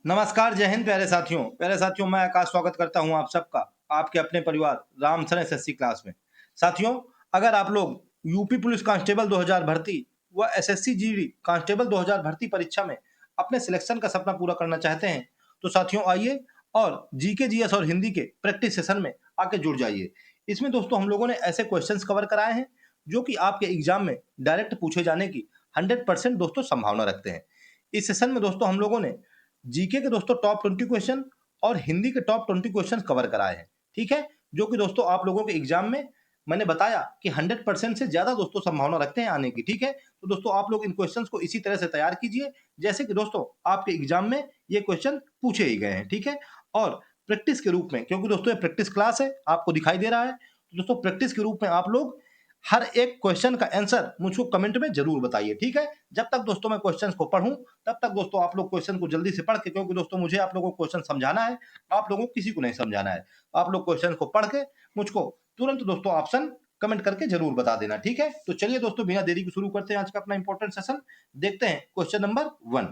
नमस्कार, जय हिंद प्यारे साथियों मैं आकाश स्वागत करता हूं आप सबका आपके अपने परिवार रामसर एसएससी क्लास में। साथियों, अगर आप लोग यूपी पुलिस कांस्टेबल 2000 भर्ती व एसएससी जीडी कांस्टेबल 2000 भर्ती परीक्षा में अपने सिलेक्शन का सपना पूरा करना चाहते हैं, तो साथियों आइए और जीके जीएस और हिंदी के प्रैक्टिस सेशन में आके जुड़ जाइए। इसमें दोस्तों हम लोगों ने ऐसे क्वेश्चंस कवर कराए हैं जो कि आपके एग्जाम में डायरेक्ट पूछे जाने की 100% दोस्तों संभावना रखते हैं। इस सेशन में दोस्तों हम लोगों ने जीके के दोस्तों टॉप 20 क्वेश्चन और हिंदी के टॉप 20 क्वेश्चन कवर कराए हैं। ठीक है, जो कि दोस्तों आप लोगों के एग्जाम में मैंने बताया कि 100% से ज्यादा दोस्तों संभावना रखते हैं आने की। ठीक है, तो दोस्तों आप लोग इन क्वेश्चंस को इसी तरह से तैयार कीजिए जैसे कि दोस्तों आपके एग्जाम में ये क्वेश्चन पूछे ही गए हैं। ठीक है, और प्रैक्टिस के रूप में, क्योंकि दोस्तों ये प्रैक्टिस क्लास है, आपको दिखाई दे रहा है, तो दोस्तों प्रैक्टिस के रूप में आप लोग हर एक क्वेश्चन का आंसर मुझको कमेंट में जरूर बताइए। ठीक है, जब तक दोस्तों मैं क्वेश्चन को पढ़ूं तब तक दोस्तों आप लोग क्वेश्चन को जल्दी से पढ़ के, क्योंकि दोस्तों मुझे आप लोगों को क्वेश्चन समझाना है, आप लोगों को किसी को नहीं समझाना है। आप लोग क्वेश्चन को पढ़ के मुझको तुरंत दोस्तों ऑप्शन कमेंट करके जरूर बता देना। ठीक है, तो चलिए दोस्तों बिना देरी के शुरू करते हैं आज का अपना इंपॉर्टेंट सेशन। देखते हैं क्वेश्चन नंबर 1।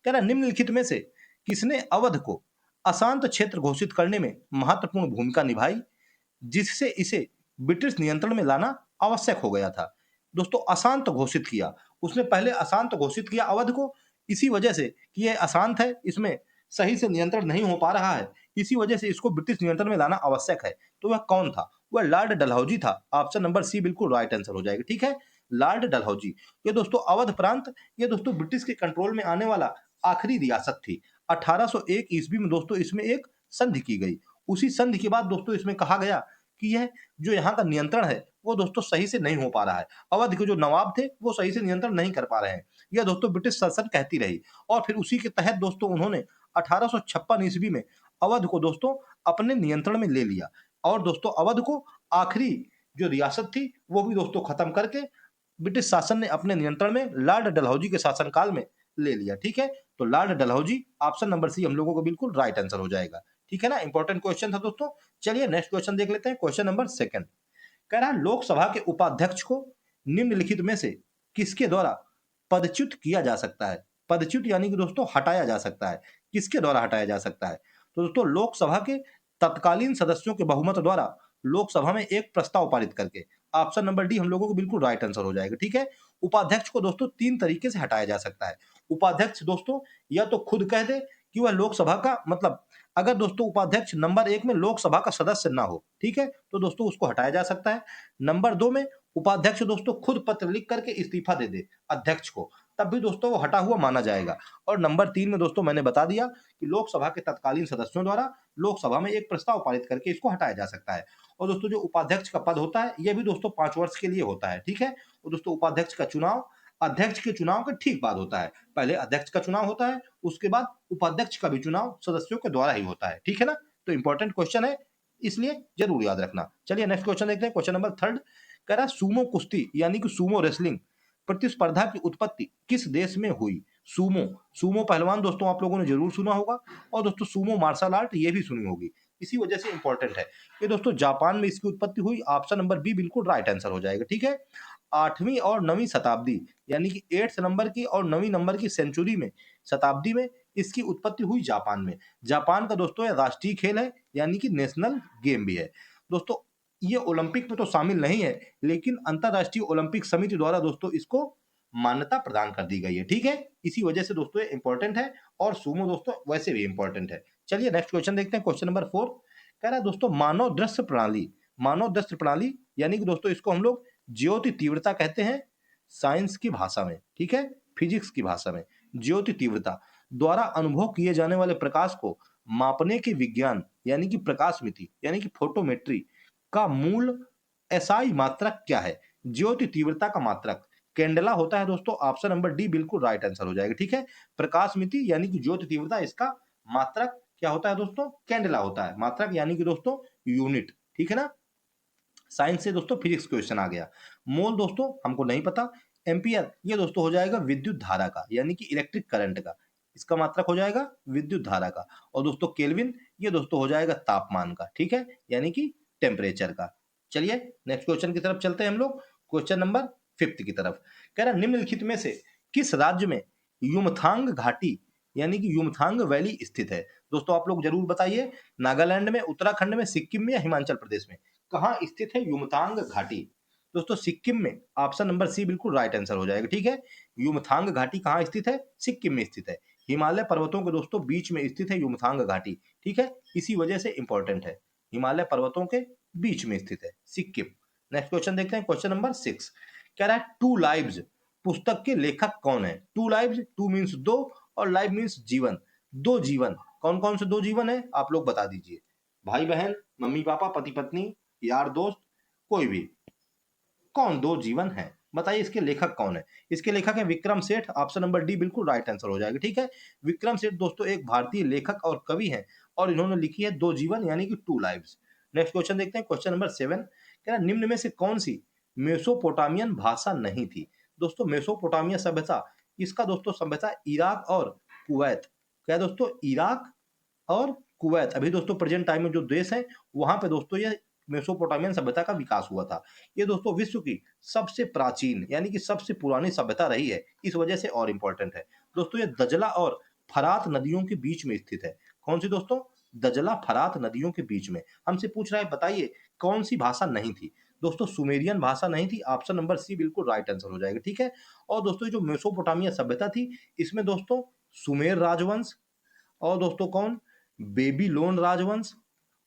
कह रहा निम्नलिखित में से किसने अवध को अशांत क्षेत्र घोषित करने में महत्वपूर्ण भूमिका निभाई जिससे इसे ब्रिटिश नियंत्रण में लाना आवश्यक हो गया था। दोस्तों अशांत घोषित किया, उसने पहले अशांत घोषित किया अवध को, इसी वजह से कि ये अशांत है, इसमें सही से नियंत्रण नहीं हो पा रहा है, इसी वजह से इसको ब्रिटिश नियंत्रण में लाना आवश्यक है। तो वह कौन था? वह लॉर्ड डलहौजी था। ऑप्शन नंबर सी बिल्कुल राइट आंसर हो जाएगा। ठीक है, लॉर्ड डलहौजी। ये दोस्तों अवध प्रांत, ये दोस्तों ब्रिटिश के कंट्रोल में आने वाला आखिरी रियासत थी। 1801 ईस्वी में दोस्तों इसमें एक संधि की गई। उसी संधि के बाद दोस्तों इसमें कहा गया कि यह जो यहाँ का नियंत्रण है वो दोस्तों सही से नहीं हो पा रहा है। अवध के जो नवाब थे वो सही से नियंत्रण नहीं कर पा रहे हैं, यह दोस्तों ब्रिटिश शासन कहती रही। और फिर उसी के तहत दोस्तों उन्होंने 1856 ईस्वी में अवध को दोस्तों अपने नियंत्रण में ले लिया। और दोस्तों अवध को आखिरी जो रियासत थी वो भी दोस्तों खत्म करके ब्रिटिश शासन ने अपने नियंत्रण में लॉर्ड डलहौजी के शासनकाल में ले लिया। ठीक है, तो Lord Dalhousie option number C हम लोगों को बिल्कुल राइट आंसर हो जाएगा। ठीक है ना, इंपॉर्टेंट क्वेश्चन था दोस्तों। चलिए नेक्स्ट क्वेश्चन देख लेते हैं, क्वेश्चन नंबर 2। कह रहा है लोकसभा के उपाध्यक्ष को निम्नलिखित में से किसके द्वारा पदच्युत किया जा सकता है? पदच्युत यानी कि दोस्तों हटाया जा सकता है, किसके द्वारा हटाया जा सकता है? तो दोस्तों लोकसभा के तत्कालीन सदस्यों के बहुमत द्वारा लोकसभा में एक प्रस्ताव पारित करके। ऑप्शन नंबर डी हम लोगों को बिल्कुल राइट आंसर हो जाएगा। ठीक है, उपाध्यक्ष को दोस्तों 3 तरीके से हटाया जा सकता है। उपाध्यक्ष दोस्तों या तो खुद कह दे कि वह लोकसभा का मतलब, अगर दोस्तों उपाध्यक्ष नंबर 1 में लोकसभा का सदस्य ना हो, ठीक है, तो दोस्तों उसको हटाया जा सकता है। नंबर 2 में उपाध्यक्ष दोस्तों खुद पत्र लिख करके इस्तीफा दे दे अध्यक्ष को, तब भी दोस्तों वो हटा हुआ माना जाएगा। और नंबर 3 में दोस्तों मैंने बता दिया कि लोकसभा के तत्कालीन सदस्यों द्वारा लोकसभा में एक प्रस्ताव पारित करके इसको हटाया जा सकता है। और दोस्तों जो उपाध्यक्ष का पद होता है ये भी दोस्तों 5 वर्ष के लिए होता है। ठीक है, और दोस्तों उपाध्यक्ष का चुनाव अध्यक्ष के चुनाव के ठीक बाद होता है। पहले अध्यक्ष का चुनाव होता है, उसके बाद उपाध्यक्ष का भी चुनाव सदस्यों के द्वारा ही होता है। ठीक है ना, तो इंपॉर्टेंट क्वेश्चन है, इसलिए जरूर याद रखना। चलिए नेक्स्ट क्वेश्चन देखते हैं, क्वेश्चन नंबर 3। कह रहा सूमो कुश्ती यानी कि सूमो रेसलिंग प्रतिस्पर्धा की उत्पत्ति किस देश में हुई? सूमो, सूमो पहलवान दोस्तों आप लोगों ने जरूर सुना होगा, और दोस्तों सूमो मार्शल आर्ट ये भी सुनी होगी, इसी वजह से इंपॉर्टेंट है। ये दोस्तों जापान में इसकी उत्पत्ति हुई। ऑप्शन नंबर बी बिल्कुल राइट आंसर हो जाएगा। ठीक है, 8वीं और 9वीं शताब्दी यानी कि 8th नंबर की और 9वीं नंबर की सेंचुरी में, शताब्दी में इसकी उत्पत्ति हुई जापान में। जापान का दोस्तों यह राष्ट्रीय खेल है यानी कि नेशनल गेम भी है। दोस्तों ये ओलंपिक में तो शामिल नहीं है, लेकिन अंतरराष्ट्रीय ओलंपिक समिति द्वारा दोस्तों इसको मान्यता प्रदान कर दी गई है। ठीक है, इसी वजह से दोस्तों ये इंपॉर्टेंट है, और सूमो दोस्तों वैसे भी इंपॉर्टेंट है। चलिए नेक्स्ट क्वेश्चन देखते हैं, क्वेश्चन नंबर 4। कह रहा है दोस्तों मानव दृश्य प्रणाली, मानव दृश्य प्रणाली यानी कि दोस्तों इसको हम लोग ज्योति तीव्रता कहते हैं साइंस की भाषा में। ठीक है, फिजिक्स की भाषा में ज्योति तीव्रता द्वारा अनुभव किए जाने वाले प्रकाश को मापने के विज्ञान यानी कि प्रकाश मिति यानी कि फोटोमेट्री का मूल एसआई मात्रक क्या है? ज्योति तीव्रता का मात्रक कैंडेला होता है दोस्तों। ऑप्शन नंबर डी बिल्कुल राइट आंसर हो जाएगा। ठीक है, प्रकाश मिति यानी कि ज्योति तीव्रता, इसका मात्रक क्या होता है दोस्तों? कैंडेला होता है। मात्रक यानी कि दोस्तों यूनिट। ठीक है ना, साइंस से दोस्तों फिजिक्स क्वेश्चन आ गया। मोल दोस्तों हमको नहीं पता। एम्पियर ये दोस्तों हो जाएगा विद्युत धारा का यानी कि इलेक्ट्रिक करंट का, इसका मात्रक हो जाएगा विद्युत धारा का। और दोस्तों केल्विन ये दोस्तों हो जाएगा तापमान का। ठीक है, यानी कि टेम्परेचर का। चलिए नेक्स्ट क्वेश्चन की तरफ चलते हैं हम लोग, क्वेश्चन नंबर 5 की तरफ। कह रहा निम्नलिखित में से किस राज्य में युमथांग घाटी यानी कि युमथांग वैली स्थित है? दोस्तों आप लोग जरूर बताइए, नागालैंड में, उत्तराखंड में, सिक्किम में या हिमाचल प्रदेश में? कहाँ स्थित है युमथांग घाटी? दोस्तों सिक्किम में, ऑप्शन नंबर सी बिल्कुल राइट आंसर हो जाएगा। ठीक है, युमथांग घाटी कहाँ स्थित है? सिक्किम में स्थित है। हिमालय पर्वतों के दोस्तों बीच में स्थित है युमथांग घाटी। ठीक है, इसी वजह से इंपॉर्टेंट है, हिमालय पर्वतों के बीच में स्थित है सिक्किम। नेक्स्ट क्वेश्चन देखते हैं, क्वेश्चन नंबर 6 कह रहा है टू लाइव्स पुस्तक के लेखक कौन है? टू लाइव्स, टू मीन्स दो और लाइव मीन्स जीवन, दो जीवन। कौन कौन से दो जीवन है आप लोग बता दीजिए। भाई बहन, मम्मी पापा, पति पत्नी, यार दोस्त, कोई भी। कौन दो जीवन है? बताइए इसके लेखक कौन है? इसके लेखक है Vikram Seth, option number D बिल्कुल राइट आंसर हो जाएगा। ठीक है, विक्रम सेठ दोस्तों एक भारतीय लेखक और कवि हैं और इन्होंने लिखी है दो जीवन यानी कि टू लाइव्स। नेक्स्ट क्वेश्चन देखते हैं, क्वेश्चन नंबर 7 कह रहा है निम्न में से कौन सी मेसोपोटामियन भाषा नहीं थी? दोस्तों मेसोपोटामिया सभ्यता, इसका दोस्तों सभ्यता इराक और कुवैत। क्या दोस्तों? इराक और कुवैत, अभी दोस्तों प्रेजेंट टाइम में जो देश है वहां पे दोस्तों ये मेसोपोटामियन सभ्यता का विकास हुआ था। ये दोस्तों विश्व की सबसे प्राचीन यानी कि सबसे पुरानी सभ्यता रही है, इस वजह से और इंपॉर्टेंट है। दोस्तों ये दजला और फरात नदियों के बीच में स्थित है। कौन सी दोस्तों? दजला फरात नदियों के बीच में। हमसे पूछ रहा है बताइए कौन सी भाषा नहीं थी? दोस्तों सुमेरियन भाषा नहीं थी, ऑप्शन नंबर सी बिल्कुल राइट आंसर हो जाएगा। ठीक है, और दोस्तों जो मेसोपोटामिया सभ्यता थी इसमें दोस्तों सुमेर राजवंश, और दोस्तों कौन? बेबीलोन राजवंश,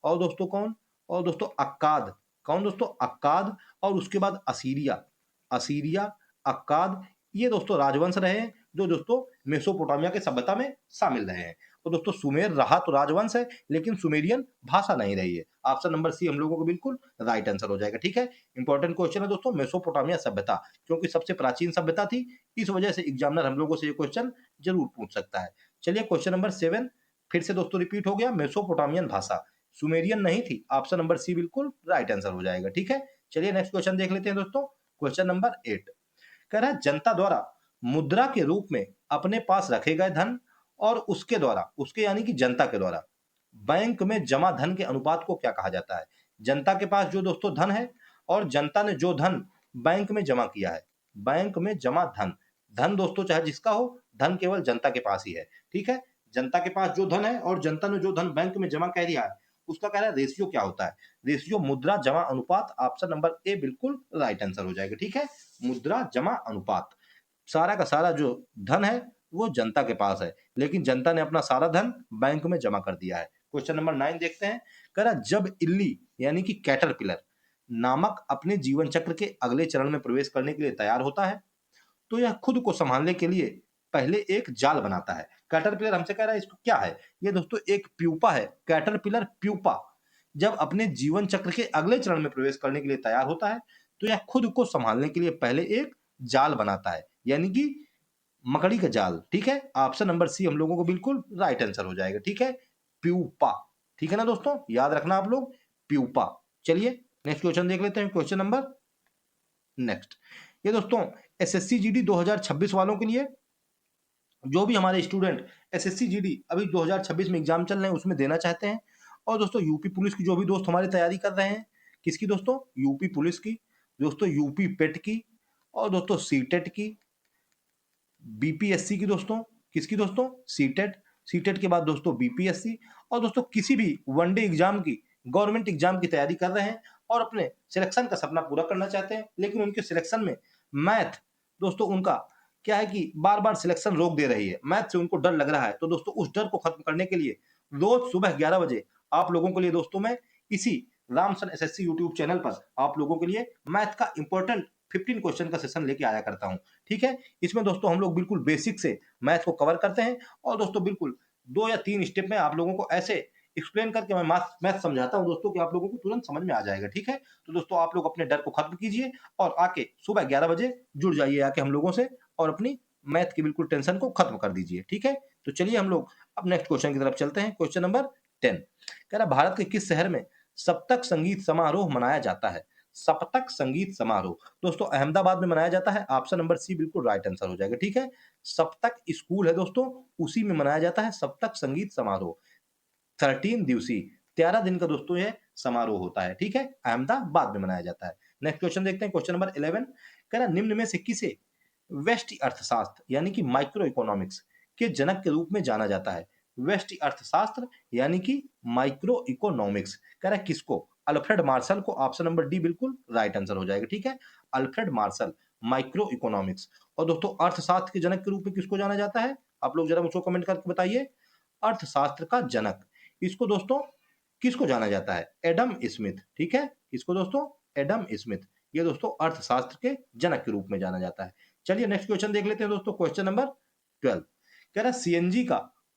और दोस्तों कौन? और दोस्तों अक्काद। कौन दोस्तों? अक्काद। और उसके बाद असीरिया, असीरिया, अक्काद, ये दोस्तों राजवंश रहे हैं जो दोस्तों मेसोपोटामिया के सभ्यता में शामिल रहे हैं। तो दोस्तों सुमेर रहा तो राजवंश है लेकिन सुमेरियन भाषा नहीं रही है। ऑप्शन नंबर सी हम लोगों को बिल्कुल राइट आंसर हो जाएगा। ठीक है, इंपॉर्टेंट क्वेश्चन है दोस्तों मेसोपोटामिया सभ्यता, क्योंकि सबसे प्राचीन सभ्यता थी, इस वजह से एग्जामिनर हम लोगों से ये क्वेश्चन जरूर पूछ सकता है। चलिए क्वेश्चन नंबर 7 फिर से दोस्तों रिपीट हो गया, मेसोपोटामियन भाषा सुमेरियन नहीं थी, ऑप्शन नंबर सी बिल्कुल राइट आंसर हो जाएगा। ठीक है, चलिए नेक्स्ट क्वेश्चन देख लेते हैं दोस्तों, क्वेश्चन नंबर 8 कह रहा है जनता द्वारा मुद्रा के रूप में अपने पास रखे गए धन और उसके द्वारा, उसके यानी कि जनता के द्वारा बैंक में जमा धन के अनुपात को क्या कहा जाता है? जनता के पास जो दोस्तों धन है और जनता ने जो धन बैंक में जमा किया है, बैंक में जमा धन, धन दोस्तों चाहे जिसका हो, धन केवल जनता के पास ही है। ठीक है, जनता के पास जो धन है और जनता ने जो धन बैंक में जमा कर दिया है उसका कह रहा है रेशियो क्या होता है? रेशियो मुद्रा जमा अनुपात, ऑप्शन नंबर ए बिल्कुल राइट आंसर हो जाएगा। ठीक है, मुद्रा जमा अनुपात, सारा का सारा जो धन है वो जनता के पास है लेकिन जनता ने अपना सारा धन बैंक में जमा कर दिया है। क्वेश्चन नंबर 9 देखते हैं, कह रहा जब इल्ली यानी कि कैटरपिलर नामक अपने जीवन चक्र के अगले चरण में प्रवेश करने के लिए तैयार होता है तो यह खुद को संभालने के लिए पहले एक जाल बनाता है। कैटरपिलर हमसे कह रहा है इसको क्या है? ये दोस्तों एक प्यूपा है, कैटरपिलर प्यूपा। जब अपने जीवन चक्र के अगले चरण में प्रवेश करने के लिए तैयार होता है तो यह खुद को संभालने के लिए पहले एक जाल बनाता है, यानी कि मकड़ी का जाल। ठीक है, ऑप्शन नंबर सी हम लोगों को बिल्कुल राइट आंसर हो जाएगा। ठीक है, प्यूपा। ठीक है ना दोस्तों, याद रखना आप लोग, प्यूपा। चलिए नेक्स्ट क्वेश्चन देख लेते हैं, क्वेश्चन नंबर नेक्स्ट। ये दोस्तों एसएससी जीडी 2026 वालों के लिए, जो भी हमारे स्टूडेंट एसएससी जीडी अभी 2026 में एग्जाम चल रहे हैं उसमें देना चाहते हैं, और दोस्तों यूपी पुलिस की जो भी दोस्त हमारी तैयारी कर रहे हैं, किसकी दोस्तों? यूपी पुलिस की, दोस्तों यूपी पेट की, और दोस्तों सीटेट की, बीपीएससी की दोस्तों, किसकी दोस्तों? सीटेट, सीटेट के बाद दोस्तों बीपीएससी, और दोस्तों किसी भी वनडे एग्जाम की, गवर्नमेंट एग्जाम की तैयारी कर रहे हैं और अपने सिलेक्शन का सपना पूरा करना चाहते हैं, लेकिन उनके सिलेक्शन में मैथ दोस्तों उनका क्या है कि बार बार सिलेक्शन रोक दे रही है, मैथ से उनको डर लग रहा है। तो दोस्तों उस डर को खत्म करने के लिए रोज सुबह 11 बजे आप लोगों के लिए दोस्तों मैं इसी रामसन एसएससी यूट्यूब चैनल पर आप लोगों के लिए मैथ का इंपॉर्टेंट 15 क्वेश्चन का सेशन लेके आया करता हूं। ठीक है, इसमें दोस्तों हम लोग बिल्कुल बेसिक से मैथ को कवर करते हैं और दोस्तों बिल्कुल 2 या 3 स्टेप में आप लोगों को ऐसे एक्सप्लेन करके मैं मैथ समझाता हूं दोस्तों कि आप लोगों को तुरंत समझ में आ जाएगा। ठीक है, तो दोस्तों आप लोग अपने डर को खत्म कीजिए और आके सुबह 11 बजे जुड़ जाइए आके हम लोगों से और अपनी मैथ की बिल्कुल टेंशन को खत्म कर दीजिए। ठीक है, तो चलिए हम लोग अब नेक्स्ट क्वेश्चन की तरफ चलते हैं, क्वेश्चन नंबर 10 कह रहा भारत के किस शहर में सप्तक संगीत समारोह मनाया जाता है? सप्तक संगीत समारोह दोस्तों अहमदाबाद में मनाया जाता है, ऑप्शन नंबर सी बिल्कुल राइट आंसर हो जाएगा। ठीक है, सप्तक स्कूल है दोस्तों, उसी में मनाया जाता है सप्तक संगीत समारोह। 13 दिवसीय, 13 दिन का दोस्तों यह समारोह होता है। ठीक है, अहमदाबाद में मनाया जाता है। नेक्स्ट क्वेश्चन देखते हैं, क्वेश्चन नंबर 11 कह रहा निम्न में से किसे व्यष्टि अर्थशास्त्र यानी कि माइक्रो इकोनॉमिक्स के जनक के रूप में जाना जाता है? व्यष्टि अर्थशास्त्र यानी कि माइक्रो इकोनॉमिक्स। कह रहा है किसको? अल्फ्रेड मार्शल को। ऑप्शन नंबर डी बिल्कुल राइट आंसर हो जाएगा। ठीक है, अल्फ्रेड मार्शल, माइक्रो इकोनॉमिक्स। और दोस्तों अर्थशास्त्र के जनक के रूप में किसको जाना जाता है? आप लोग जरा मुझको कमेंट करके बताइए। अर्थशास्त्र का जनक, इसको दोस्तों किसको जाना जाता है? Adam Smith. ठीक है, किसको दोस्तों? Adam Smith. ये दोस्तों अर्थशास्त्र के जनक के रूप में जाना जाता है। चलिए नेक्स्ट क्वेश्चन देख लेते हैं दोस्तों, क्वेश्चन नंबर 12। कह रहा है सीएनजी का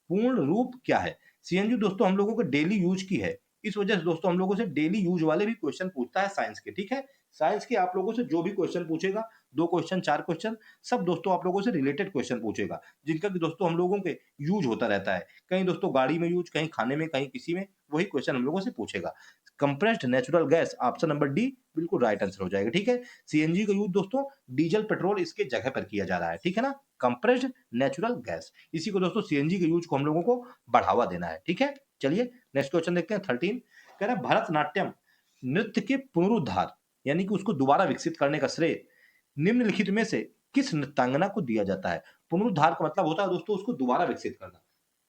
पूर्ण रूप क्या है? सीएनजी दोस्तों हम लोगों को डेली यूज की है, इस वजह से दोस्तों हम लोगों से डेली यूज वाले भी क्वेश्चन पूछता है साइंस के। ठीक है, साइंस के आप लोगों से जो भी क्वेश्चन पूछेगा, 2 क्वेश्चन 4 क्वेश्चन, सब दोस्तों आप लोगों से रिलेटेड क्वेश्चन पूछेगा, जिनका कि दोस्तों हम लोगों के यूज होता रहता है। कहीं दोस्तों गाड़ी में यूज, कहीं खाने में, कहीं किसी में, वही क्वेश्चन हम लोगों से पूछेगा। Compressed natural gas, option number D बिल्कुल राइट आंसर हो जाएगा। ठीक है, सीएनजी का यूज दोस्तों डीजल पेट्रोल इसके जगह पर किया जा रहा है। ठीक है ना, कंप्रेस्ड नेचुरल गैस, इसी को दोस्तों सीएनजी के यूज को हम लोगों को बढ़ावा देना है। ठीक है, चलिए नेक्स्ट क्वेश्चन देखते हैं 13। कह रहा है भरतनाट्यम नृत्य के पुनरुद्धार यानी कि उसको दोबारा विकसित करने का श्रेय निम्नलिखित में से किस नृत्यांगना को दिया जाता है? पुनरुद्धार का मतलब होता है दोस्तों उसको दोबारा विकसित करना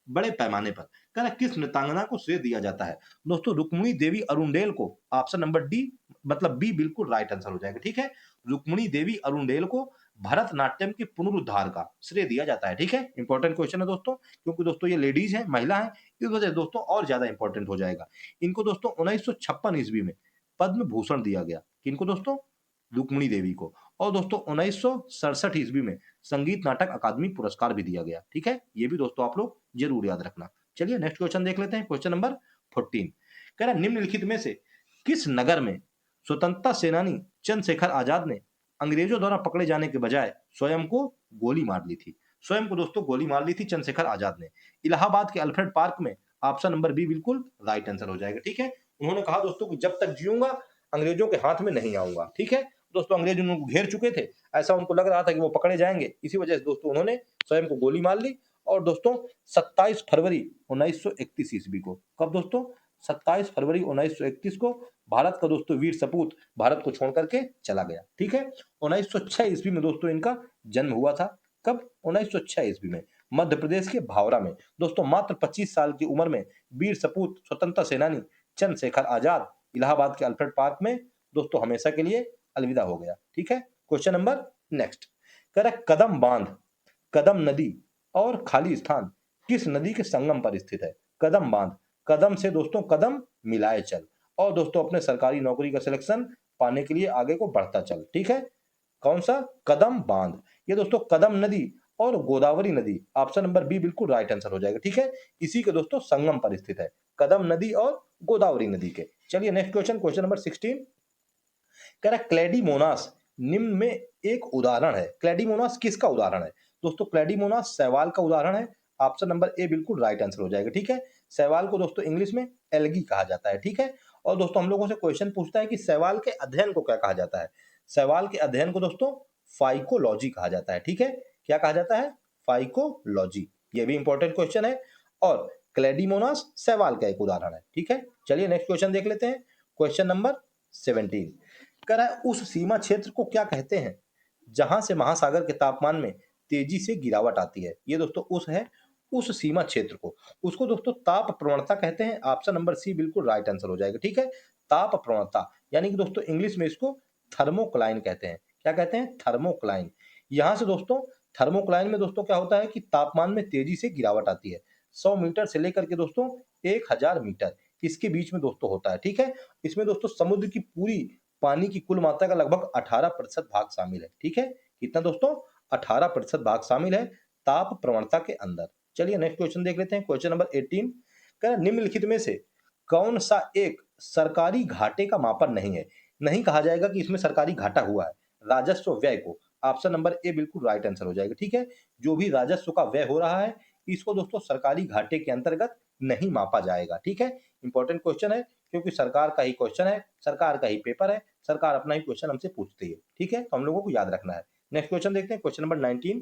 बड़े पैमाने पर। कह रहा है किस नृत्यांगना को श्रेय दिया जाता है? दोस्तों रुक्मिणी देवी अरुणडेल को। ऑप्शन नंबर डी मतलब बी बिल्कुल राइट आंसर हो जाएगा। ठीक है, रुक्मिणी देवी अरुणडेल को भरतनाट्यम के पुनरुद्धार का श्रेय दिया जाता है। ठीक है, इंपॉर्टेंट क्वेश्चन है दोस्तों, क्योंकि दोस्तों ये लेडीज है, महिला है, इस वजह से दोस्तों और ज्यादा इंपॉर्टेंट हो जाएगा। इनको दोस्तों 1956 ईस्वी में पद्म भूषण दिया गया। किनको दोस्तों? रुक्मिणी देवी को। और दोस्तों 1967 ईस्वी में संगीत नाटक अकादमी पुरस्कार भी दिया गया। ठीक है, ये भी दोस्तों आप लोग जरूर याद रखना। चलिए नेक्स्ट क्वेश्चन देख लेते हैं, क्वेश्चन नंबर 14। कह रहा है निम्नलिखित में से किस नगर में स्वतंत्रता सेनानी चंद्रशेखर आजाद ने अंग्रेजों द्वारा पकड़े जाने के बजाय स्वयं को गोली मार ली थी? स्वयं को दोस्तों गोली मार ली थी चंद्रशेखर आजाद ने। इलाहाबाद के अल्फ्रेड पार्क में। ऑप्शन नंबर बी बिल्कुल राइट आंसर हो जाएगा। ठीक है, उन्होंने कहा दोस्तों कि जब तक जीऊंगा अंग्रेजों के हाथ में नहीं आऊंगा। ठीक है, दोस्तों अंग्रेज उनको घेर चुके थे, ऐसा उनको लग रहा था कि वो पकड़े जाएंगे, इसी वजह से दोस्तों उन्होंने स्वयं को गोली मार ली। और दोस्तों 27 फरवरी 1931 ईस्वी को, कब दोस्तों? 27 फरवरी 1931 को भारत का दोस्तों वीर सपूत भारत को छोड़ करके चला गया। ठीक है, 1906 ईस्वी में दोस्तों इनका जन्म हुआ था। कब? 1906 ईस्वी में मध्य प्रदेश के भावरा में। दोस्तों मात्र 25 साल की उम्र में वीर सपूत स्वतंत्रता सेनानी चंद्रशेखर आजाद इलाहाबाद के अल्फ्रेड पार्क में दोस्तों हमेशा के लिए अलविदा हो गया। ठीक है, क्वेश्चन नंबर नेक्स्ट। कह रहा है कदम बांध, कदम नदी और खाली स्थान किस नदी के संगम पर स्थित है? कदम बांध, कदम से दोस्तों कदम मिलाए चल, और दोस्तों अपने सरकारी नौकरी का सिलेक्शन पाने के लिए आगे को बढ़ता चल। ठीक है, कौन सा? कदम बांध। ये दोस्तों कदम नदी और गोदावरी नदी, ऑप्शन नंबर बी बिल्कुल राइट आंसर हो जाएगा। ठीक है, इसी के दोस्तों संगम पर स्थित है, कदम नदी और गोदावरी नदी के। चलिए नेक्स्ट क्वेश्चन, क्वेश्चन नंबर 16। कह रहा है क्लेडीमोनास निम्न में एक उदाहरण है। क्लेडीमोनास किसका उदाहरण है? दोस्तों क्लेडीमोनास शैवाल का उदाहरण है। ऑप्शन नंबर ए बिल्कुल राइट आंसर हो जाएगा। ठीक है, शैवाल को दोस्तों इंग्लिश में एल्गी कहा जाता है। ठीक है, और दोस्तों हम लोगों से क्वेश्चन पूछता है कि शैवाल के अध्ययन को क्या कहा जाता है? शैवाल के अध्ययन को दोस्तों फाइकोलॉजी कहा जाता है। ठीक है, क्या कहा जाता है? फाइकोलॉजी। ये भी इंपॉर्टेंट क्वेश्चन है, और क्लेडीमोनास शैवाल का एक उदाहरण है। ठीक है, चलिए नेक्स्ट क्वेश्चन देख लेते हैं, क्वेश्चन नंबर 17। कह रहा है उस सीमा क्षेत्र को क्या कहते हैं जहां से महासागर के तापमान में तेजी से गिरावट आती है? ये दोस्तों उस है, उस सीमा क्षेत्र को, उसको दोस्तों ताप प्रवणता कहते हैं। ऑप्शन नंबर सी बिल्कुल राइट आंसर हो जाएगा। ठीक है, ताप प्रवणता यानी कि दोस्तों इंग्लिश में इसको थर्मोक्लाइन कहते हैं। क्या कहते हैं? थर्मोक्लाइन। यहां से दोस्तों थर्मोक्लाइन में दोस्तों क्या होता है कि तापमान में तेजी से गिरावट आती है। 100 मीटर से लेकर के दोस्तों 1000 मीटर इसके बीच में दोस्तों होता है। ठीक है, इसमें दोस्तों समुद्र की पूरी पानी की कुल मात्रा का लगभग 18% भाग शामिल है। ठीक है, कितना दोस्तों? 18% भाग शामिल है ताप प्रवणता के अंदर। चलिए नेक्स्ट क्वेश्चन देख लेते हैं, क्वेश्चन नंबर 18। कह निम्नलिखित में से कौन सा एक सरकारी घाटे का मापन नहीं है? नहीं कहा जाएगा कि इसमें सरकारी घाटा हुआ है। राजस्व व्यय को, ऑप्शन नंबर ए बिल्कुल राइट आंसर हो जाएगा। ठीक है, जो भी राजस्व का व्यय हो रहा है इसको दोस्तों सरकारी घाटे के अंतर्गत नहीं मापा जाएगा। ठीक है, इंपॉर्टेंट क्वेश्चन है, क्योंकि सरकार का ही क्वेश्चन है, सरकार का ही पेपर है, सरकार अपना ही क्वेश्चन हमसे पूछती है। ठीक है, तो हम लोगों को याद रखना है। नेक्स्ट क्वेश्चन देखते हैं, क्वेश्चन नंबर 19।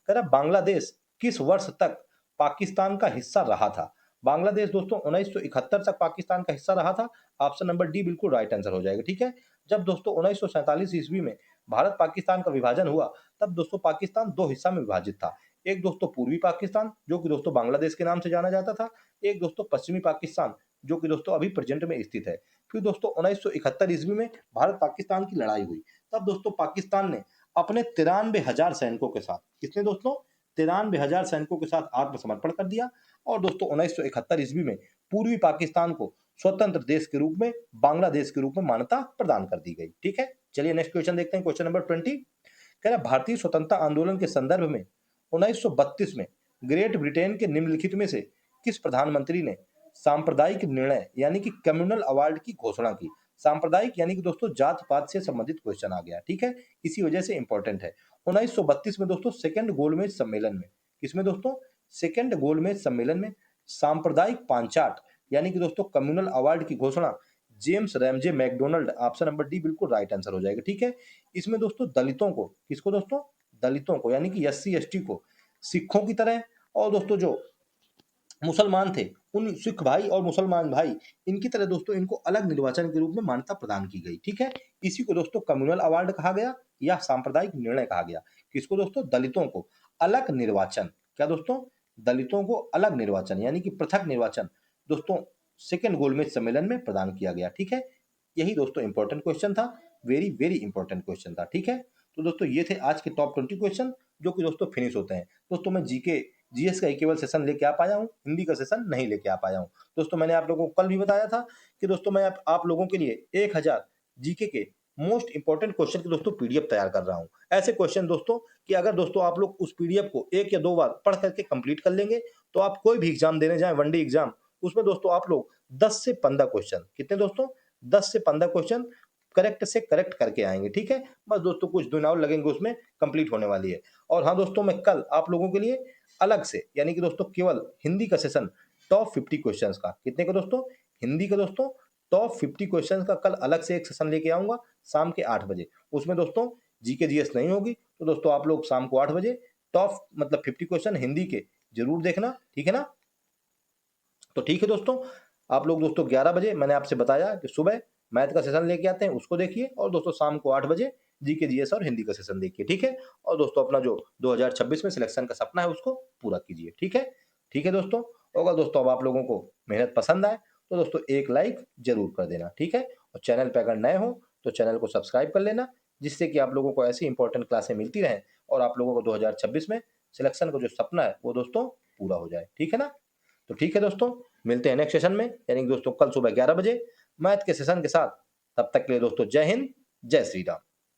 कह रहा बांग्लादेश किस वर्ष तक पाकिस्तान का हिस्सा रहा था? बांग्लादेश दोस्तों 1971 तक पाकिस्तान का हिस्सा रहा था। ऑप्शन नंबर डी बिल्कुल राइट आंसर हो जाएगा। ठीक है, जब दोस्तों 1947 ईस्वी में भारत पाकिस्तान का विभाजन हुआ, तब दोस्तों पाकिस्तान दो हिस्सा में विभाजित था। एक दोस्तों पूर्वी पाकिस्तान, जो कि दोस्तों बांग्लादेश के नाम से जाना जाता था। एक दोस्तों पश्चिमी पाकिस्तान, जो कि दोस्तों अभी प्रेजेंट में स्थित है। फिर दोस्तों 1971 ईस्वी में भारत पाकिस्तान की लड़ाई हुई। तब दोस्तों पाकिस्तान ने अपने 93,000 सैनिकों के साथ, कितने दोस्तों, 93,000 सैनिकों के साथ आत्मसमर्पण कर दिया। और दोस्तों 1971 ईस्वी में पूर्वी पाकिस्तान को स्वतंत्र देश के रूप में, बांग्लादेश के रूप में मान्यता प्रदान कर दी गई। ठीक है, चलिए नेक्स्ट क्वेश्चन देखते हैं। क्वेश्चन नंबर 20 कह रहा भारतीय स्वतंत्रता आंदोलन के संदर्भ में 1932 में ग्रेट ब्रिटेन के निम्नलिखित में से किस प्रधानमंत्री ने सांप्रदायिक निर्णय यानी कि कम्युनल अवार्ड की घोषणा की। सांप्रदायिक यानी कि दोस्तों जात पात से संबंधित क्वेश्चन आ गया। ठीक है, इसी वजह से इंपॉर्टेंट है। 1932 में दोस्तों सेकंड गोलमेज सम्मेलन में, किसमें दोस्तों, सेकंड गोलमेज सम्मेलन में सांप्रदायिक पांचाट यानी कि दोस्तों कम्युनल अवार्ड की घोषणा James Ramsay McDonald, option number D बिल्कुल राइट आंसर हो जाएगा। ठीक है, इसमें दोस्तों दलितों को, किसको दोस्तों, दलितों को यानी कि एससी एसटी को सिखों की तरह, और दोस्तों जो मुसलमान थे उन सिख भाई और मुसलमान भाई इनकी तरह दोस्तों इनको अलग निर्वाचन के रूप में मान्यता प्रदान की गई। ठीक है, इसी को दोस्तों कम्युनल अवार्ड कहा गया या सांप्रदायिक निर्णय कहा गया। किसको दोस्तों, दलितों को अलग निर्वाचन, क्या दोस्तों, दलितों को अलग निर्वाचन यानी कि पृथक निर्वाचन दोस्तों सेकेंड गोलमेज सम्मेलन में प्रदान किया गया। ठीक है, यही दोस्तों इंपॉर्टेंट क्वेश्चन था, वेरी वेरी इंपॉर्टेंट क्वेश्चन था। ठीक है, तो दोस्तों ये थे आज के टॉप 20 क्वेश्चन जो कि दोस्तों फिनिश होते हैं। दोस्तों मैं जीके जीएस का एक केवल सेशन लेके आ पाया हूँ, हिंदी का सेशन नहीं लेके आ पाया हूँ। दोस्तों मैंने आप लोगों को कल भी बताया था कि दोस्तों मैं आप लोगों के लिए 1000 जीके के मोस्ट इंपॉर्टेंट क्वेश्चन की दोस्तों पीडीएफ तैयार कर रहा हूँ। ऐसे क्वेश्चन दोस्तों कि अगर दोस्तों आप लोग उस पीडीएफ को 1 या 2 बार पढ़ करके कंप्लीट कर लेंगे तो आप कोई भी एग्जाम देने जाए, वनडे एग्जाम, उसमें दोस्तों आप लोग 10 से 15 क्वेश्चन, कितने दोस्तों, 10 से 15 क्वेश्चन करेक्ट से करेक्ट करके आएंगे। ठीक है, बस दोस्तों कुछ दिन और लगेंगे, उसमें कंप्लीट होने वाली है। और हाँ दोस्तों, मैं कल आप लोगों के लिए अलग से यानी कि दोस्तों केवल हिंदी का सेशन टॉप 50 क्वेश्चंस का, कितने का दोस्तों, हिंदी का दोस्तों टॉप 50 क्वेश्चंस का कल अलग से एक सेशन लेके आऊंगा शाम के 8 बजे। उसमें दोस्तों जीके जीएस नहीं होगी, तो दोस्तों आप लोग शाम को 8 बजे टॉप मतलब 50 क्वेश्चन हिंदी के जरूर देखना। ठीक है ना, तो ठीक है दोस्तों, आप लोग दोस्तों 11 बजे मैंने आपसे बताया कि सुबह मैथ का सेशन लेके आते हैं, उसको देखिए, और दोस्तों शाम को 8 बजे जीके जीएस और हिंदी का सेशन देखिए। ठीक है, और दोस्तों अपना जो 2026 में सिलेक्शन का सपना है उसको पूरा कीजिए। ठीक है दोस्तों, अगर दोस्तों अब आप लोगों को मेहनत पसंद आए तो दोस्तों एक लाइक जरूर कर देना। ठीक है, और चैनल पर अगर नए हो तो चैनल को सब्सक्राइब कर लेना, जिससे कि आप लोगों को ऐसी इंपॉर्टेंट क्लासें मिलती रहें और आप लोगों को 2026 में सिलेक्शन का जो सपना है वो दोस्तों पूरा हो जाए। ठीक है ना, तो ठीक है दोस्तों, मिलते हैं नेक्स्ट सेशन में, यानी कि दोस्तों कल सुबह 11 बजे मैथ के सेशन के साथ। तब तक के लिए दोस्तों जय हिंद, जय श्री राम।